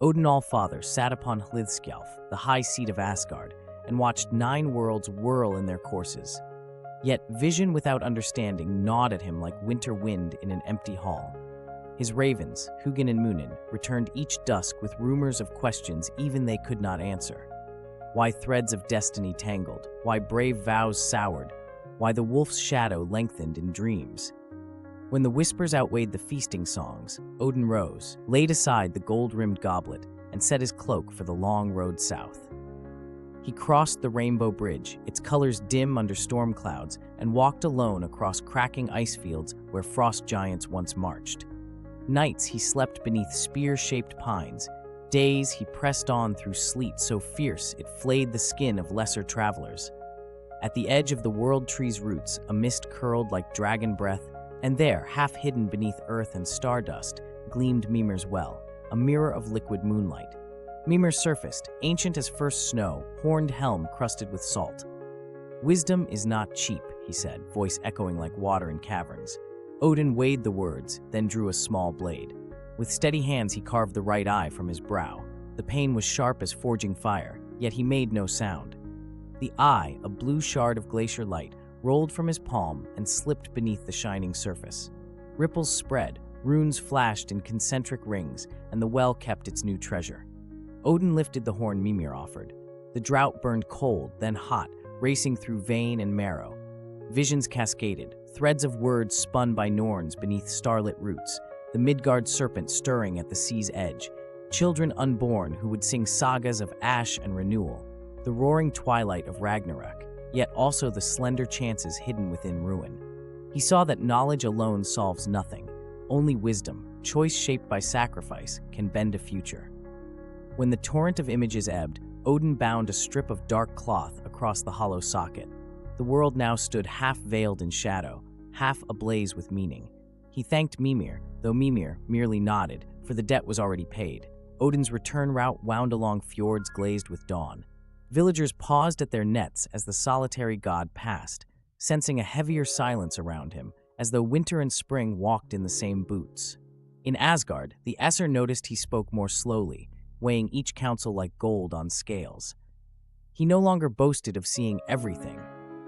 Odin All-Father sat upon Hlidskjalf, the high seat of Asgard, and watched 9 worlds whirl in their courses. Yet vision without understanding gnawed at him like winter wind in an empty hall. His ravens, Hugin and Munin, returned each dusk with rumors of questions even they could not answer. Why threads of destiny tangled, why brave vows soured, why the wolf's shadow lengthened in dreams. When the whispers outweighed the feasting songs, Odin rose, laid aside the gold-rimmed goblet, and set his cloak for the long road south. He crossed the Rainbow Bridge, its colors dim under storm clouds, and walked alone across cracking ice fields where frost giants once marched. Nights he slept beneath spear-shaped pines. Days he pressed on through sleet so fierce it flayed the skin of lesser travelers. At the edge of the world tree's roots, a mist curled like dragon breath, and there, half hidden beneath earth and stardust, gleamed Mimir's well, a mirror of liquid moonlight. Mimir surfaced, ancient as first snow, horned helm crusted with salt. "Wisdom is not cheap," he said, voice echoing like water in caverns. Odin weighed the words, then drew a small blade. With steady hands he carved the right eye from his brow. The pain was sharp as forging fire, yet he made no sound. The eye, a blue shard of glacier light, rolled from his palm and slipped beneath the shining surface. Ripples spread, runes flashed in concentric rings, and the well kept its new treasure. Odin lifted the horn Mimir offered. The drought burned cold, then hot, racing through vein and marrow. Visions cascaded, threads of words spun by Norns beneath starlit roots, the Midgard serpent stirring at the sea's edge, children unborn who would sing sagas of ash and renewal, the roaring twilight of Ragnarok, yet also the slender chances hidden within ruin. He saw that knowledge alone solves nothing. Only wisdom, choice shaped by sacrifice, can bend a future. When the torrent of images ebbed, Odin bound a strip of dark cloth across the hollow socket. The world now stood half veiled in shadow, half ablaze with meaning. He thanked Mimir, though Mimir merely nodded, for the debt was already paid. Odin's return route wound along fjords glazed with dawn. Villagers paused at their nets as the solitary god passed, sensing a heavier silence around him, as though winter and spring walked in the same boots. In Asgard, the Aesir noticed he spoke more slowly, weighing each counsel like gold on scales. He no longer boasted of seeing everything.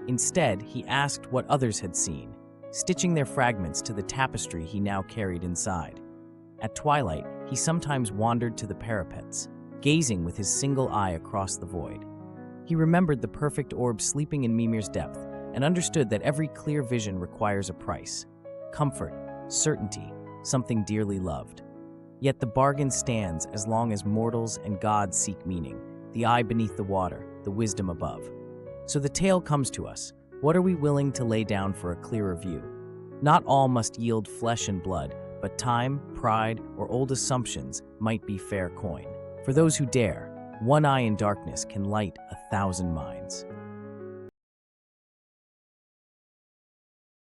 Instead, he asked what others had seen, stitching their fragments to the tapestry he now carried inside. At twilight, he sometimes wandered to the parapets, gazing with his single eye across the void. He remembered the perfect orb sleeping in Mimir's depth and understood that every clear vision requires a price. Comfort, certainty, something dearly loved. Yet the bargain stands as long as mortals and gods seek meaning, the eye beneath the water, the wisdom above. So the tale comes to us. What are we willing to lay down for a clearer view? Not all must yield flesh and blood, but time, pride, or old assumptions might be fair coin. For those who dare, one eye in darkness can light 1,000 minds.